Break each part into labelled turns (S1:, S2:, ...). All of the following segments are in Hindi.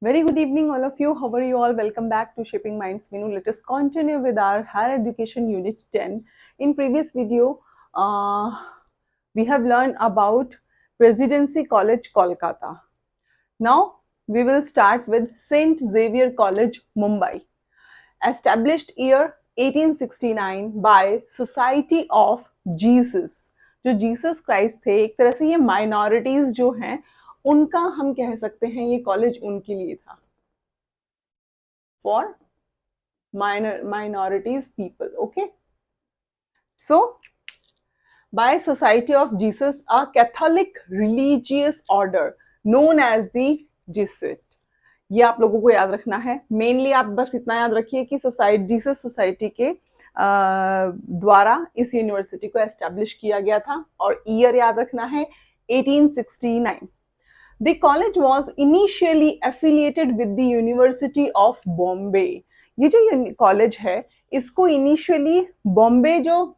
S1: Very good evening, all of you. How are you all? Welcome back to Shaping Minds Menu. Let us continue with our Higher Education Unit 10. In previous video, we have learned about Presidency College, Kolkata. Now, we will start with St. Xavier College, Mumbai. Established year 1869 by Society of Jesus. जो जीसस क्राइस्ट थे, एक तरह से ये माइनॉरिटीज जो हैं उनका हम कह सकते हैं ये कॉलेज उनके लिए था, for minorities people. Okay, so by Society of Jesus, a Catholic religious order known as the Jesuit. ये आप लोगों को याद रखना है. मेनली आप बस इतना याद रखिए कि जीसस सोसाइटी के द्वारा इस यूनिवर्सिटी को एस्टेब्लिश किया गया था और ईयर याद रखना है 1869. The college was initially affiliated with the University of Bombay. ये जो कॉलेज है इसको इनिशियली बॉम्बे जो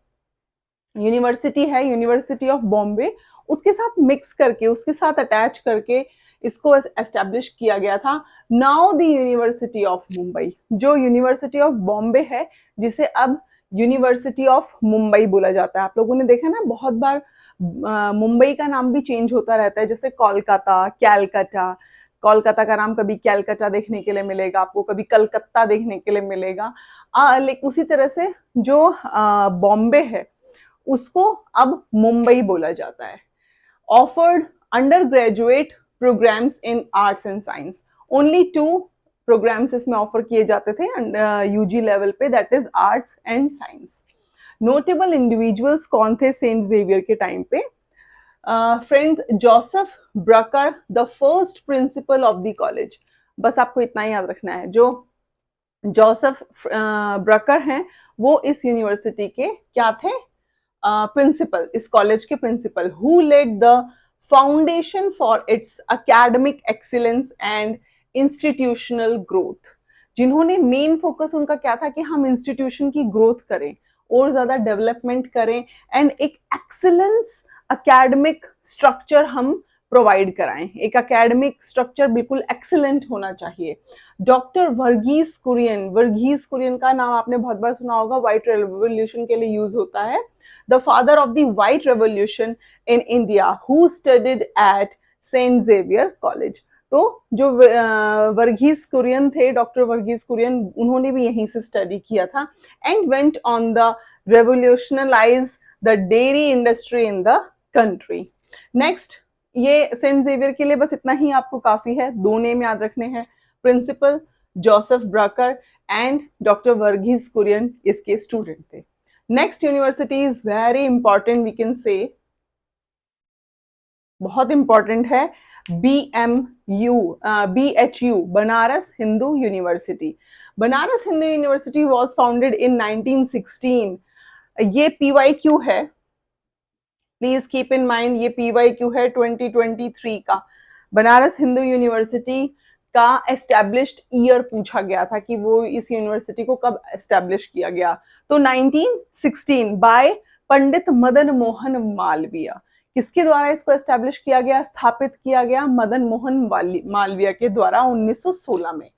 S1: यूनिवर्सिटी है, यूनिवर्सिटी ऑफ बॉम्बे, उसके साथ मिक्स करके, उसके साथ अटैच करके इसको एस्टेब्लिश किया गया था. Now the university of Mumbai, जो यूनिवर्सिटी ऑफ बॉम्बे है जिसे अब यूनिवर्सिटी ऑफ मुंबई बोला जाता है. आप लोगों ने देखा ना, बहुत बार मुंबई का नाम भी चेंज होता रहता है, जैसे कोलकाता, कैलकाटा. कोलकाता का नाम कभी कैलकाटा देखने के लिए मिलेगा आपको, कभी कलकत्ता देखने के लिए मिलेगा. लेकिन उसी तरह से जो बॉम्बे है उसको अब मुंबई बोला जाता है. Offered under graduate programmes in arts and science. Only 2 programmes इसमें ऑफर किए जाते थे यूजी लेवल पे, that is arts and science. Notable individuals कौन थे सेंट जेवियर के टाइम पे? Friends, Joseph Brucker, the first principal of the college. बस आपको इतना ही याद रखना है. जो जोसेफ ब्रकर हैं वो इस यूनिवर्सिटी के क्या थे? प्रिंसिपल, इस कॉलेज के principal. Who led the foundation for its academic excellence and institutional growth. जिन्होंने मेन फोकस उनका क्या था कि हम इंस्टीट्यूशन की ग्रोथ करें और ज्यादा डेवलपमेंट करें एंड एक एक्सीलेंस एकेडमिक स्ट्रक्चर हम प्रोवाइड कराएं. एक एकेडमिक स्ट्रक्चर बिल्कुल एक्सीलेंट होना चाहिए. डॉक्टर वर्गीस कुरियन. वर्गीस कुरियन का नाम आपने बहुत बार सुना होगा, व्हाइट रेवोल्यूशन के लिए यूज होता है. The father of the white revolution in India, who studied at saint Xavier college. तो जो वर्गीस कुरियन थे, डॉक्टर वर्गीस कुरियन, उन्होंने भी यहीं से स्टडी किया था and went on the revolutionalise the dairy industry in the country. Next, ये सेंट जेवियर के लिए बस इतना ही आपको काफी है. 2 नेम याद रखने हैं, principal Joseph Brucker and doctor Varghese Kurien इसके स्टूडेंट थे. Next university is very important, we can say बहुत इंपॉर्टेंट है, BHU, Banaras Hindu university. Banaras Hindu university was founded in 1916. ये PYQ है, प्लीज कीप इन माइंड, ये PYQ है 2023 का. बनारस हिंदू यूनिवर्सिटी का एस्टेब्लिश्ड ईयर पूछा गया था कि वो इस यूनिवर्सिटी को कब एस्टेब्लिश किया गया. तो 1916 बाय पंडित मदन मोहन मालवीय. किसके द्वारा इसको एस्टेब्लिश किया गया, स्थापित किया गया? मदन मोहन मालवीय के द्वारा 1916 में.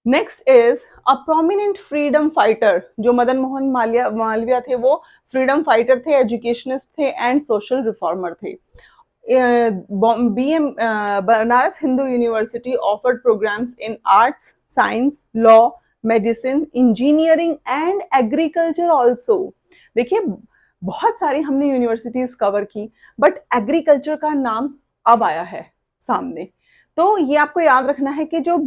S1: Next is a prominent freedom fighter. जो मदन मोहन मालवीय थे वो फ्रीडम फाइटर थे, एजुकेशनिस्ट थे एंड सोशल रिफॉर्मर थे. Banaras Hindu university offered programs in arts, science, law, medicine, engineering and agriculture also. देखिए, बहुत सारी हमने यूनिवर्सिटीज कवर की, बट एग्रीकल्चर का नाम अब आया है सामने. तो ये आपको याद रखना है कि जो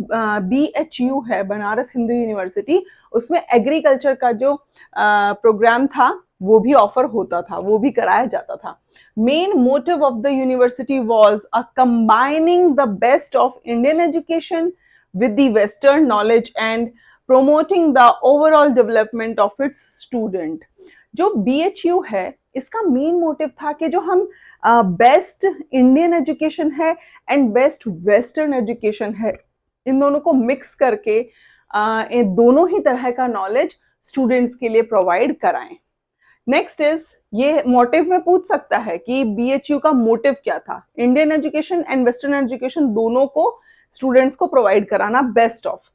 S1: BHU है, बनारस हिंदू यूनिवर्सिटी, उसमें एग्रीकल्चर का जो प्रोग्राम था वो भी ऑफर होता था, वो भी कराया जाता था. Main motive of the university was a combining the best of Indian education with the western knowledge and promoting the overall development of its student. जो BHU है इसका मेन मोटिव था कि जो हम बेस्ट इंडियन एजुकेशन है एंड बेस्ट वेस्टर्न एजुकेशन है, इन दोनों को मिक्स करके इन दोनों ही तरह का नॉलेज स्टूडेंट्स के लिए प्रोवाइड कराएं. नेक्स्ट इज, ये मोटिव में पूछ सकता है कि बीएचयू का मोटिव क्या था। Indian education and western education दोनों को स्टूडेंट्स को प्रोवाइड कराना, best of.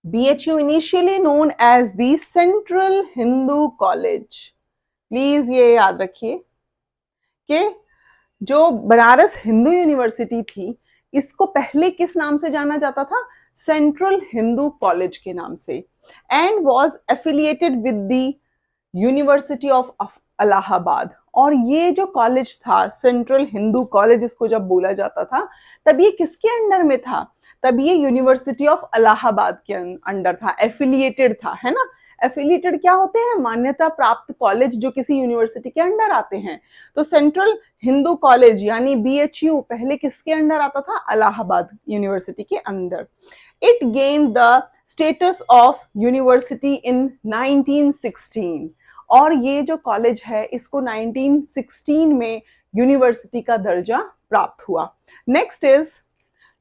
S1: BHU initially known as the central Hindu college. Please ये याद रखिए कि जो बनारस हिंदू यूनिवर्सिटी थी, इसको पहले किस नाम से जाना जाता था? सेंट्रल हिंदू कॉलेज के नाम से, and was affiliated with the university of Allahabad. और ये जो कॉलेज था, सेंट्रल हिंदू कॉलेज इसको जब बोला जाता था, तब ये किसके अंडर में था? तब ये यूनिवर्सिटी ऑफ इलाहाबाद के अंडर था, एफिलिएटेड था, है ना। एफिलिएटेड क्या होते हैं? मान्यता प्राप्त कॉलेज जो किसी यूनिवर्सिटी के अंडर आते हैं। तो सेंट्रल हिंदू कॉलेज यानी बीएचयू पहले किसके अंडर आता था? इलाहाबाद यूनिवर्सिटी के अंदर। It gained the status of university in 1916। और ये जो कॉलेज है इसको 1916 में यूनिवर्सिटी का दर्जा प्राप्त हुआ। Next is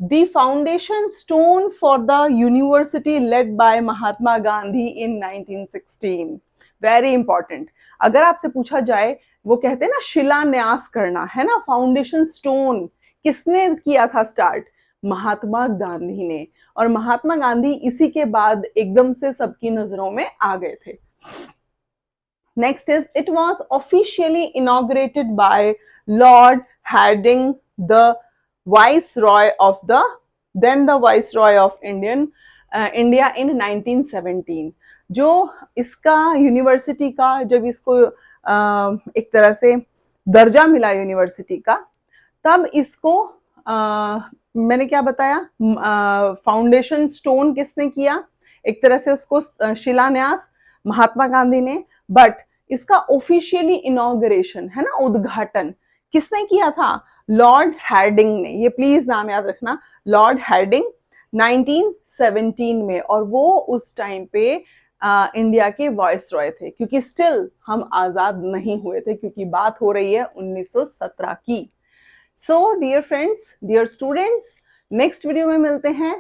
S1: the foundation stone for the university led by Mahatma Gandhi in 1916। Very important. अगर आपसे पूछा जाए, वो कहते हैं ना शिलान्यास करना, है ना, फाउंडेशन स्टोन किसने किया था स्टार्ट? महात्मा गांधी ने। और महात्मा गांधी इसी के बाद एकदम से सबकी नजरों में आ गए थे। Next is, it was officially inaugurated by Lord Hardinge, the Viceroy of India in 1917। जो इसका यूनिवर्सिटी का जब इसको एक तरह से दर्जा मिला यूनिवर्सिटी का, तब इसको मैंने क्या बताया, फाउंडेशन स्टोन किसने किया? एक तरह से उसको शिलान्यास महात्मा गांधी ने, बट इसका ऑफिशियली इनॉग्रेशन, है ना, उद्घाटन किसने किया था? लॉर्ड हार्डिंग ने। ये प्लीज नाम याद रखना, लॉर्ड हार्डिंग 1917 में। और वो उस टाइम पे इंडिया के वॉइसरॉय थे, क्योंकि स्टिल हम आजाद नहीं हुए थे, क्योंकि बात हो रही है 1917 की। So dear friends, dear students, next video में मिलते हैं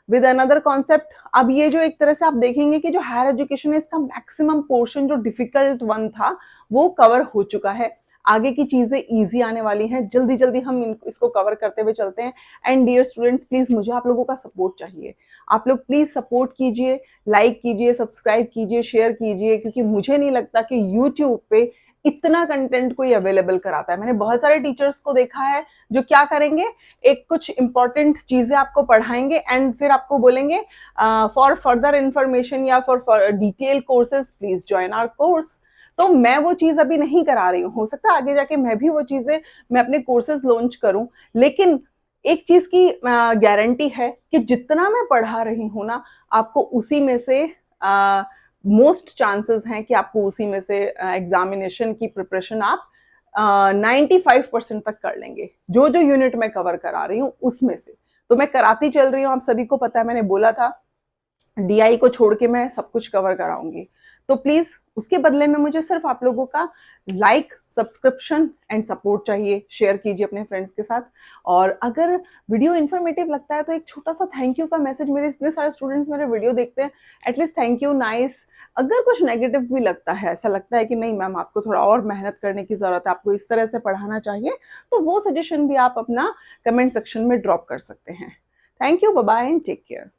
S1: विद अनदर कॉन्सेप्ट। अब ये जो एक तरह से आप देखेंगे कि जो हायर एजुकेशन है इसका मैक्सिमम पोर्शन जो डिफिकल्ट वन था वो कवर हो चुका है। आगे की चीजें इजी आने वाली हैं, जल्दी जल्दी हम इसको कवर करते हुए चलते हैं। एंड डियर स्टूडेंट्स, प्लीज मुझे आप लोगों का सपोर्ट चाहिए। आप लोग प्लीज सपोर्ट कीजिए, लाइक कीजिए, सब्सक्राइब कीजिए, शेयर कीजिए, क्योंकि मुझे नहीं लगता कि यूट्यूब पे इतना कंटेंट कोई अवेलेबल कराता है। मैंने बहुत सारे टीचर्स को देखा है जो क्या करेंगे, एक कुछ इंपॉर्टेंट चीजें आपको पढ़ाएंगे एंड फिर आपको बोलेंगे फॉर फर्दर इंफॉर्मेशन या for detail courses please join our course. तो मैं वो चीज अभी नहीं करा रही हूँ। हो सकता है आगे जाके मैं भी वो चीजें मैं अपने कोर्सेज लॉन्च करूं, लेकिन एक चीज की गारंटी है कि जितना मैं पढ़ा रही हूँ ना, आपको उसी में से मोस्ट चांसेस हैं कि आपको उसी में से एग्जामिनेशन की प्रिपरेशन आप 95% तक कर लेंगे। जो जो यूनिट मैं कवर करा रही हूँ उसमें से तो मैं कराती चल रही हूँ। आप सभी को पता है, मैंने बोला था डीआई को छोड़ के मैं सब कुछ कवर कराऊंगी। तो प्लीज उसके बदले में मुझे सिर्फ आप लोगों का लाइक, सब्सक्रिप्शन एंड सपोर्ट चाहिए। शेयर कीजिए अपने फ्रेंड्स के साथ। और अगर वीडियो इन्फॉर्मेटिव लगता है तो एक छोटा सा थैंक यू का मैसेज, मेरे इतने सारे स्टूडेंट्स मेरे वीडियो देखते हैं, एटलीस्ट थैंक यू, नाइस। अगर कुछ नेगेटिव भी लगता है, ऐसा लगता है कि नहीं मैम आपको थोड़ा और मेहनत करने की जरूरत है, आपको इस तरह से पढ़ाना चाहिए, तो वो सजेशन भी आप अपना कमेंट सेक्शन में ड्रॉप कर सकते हैं। Thank you, bye bye and take care.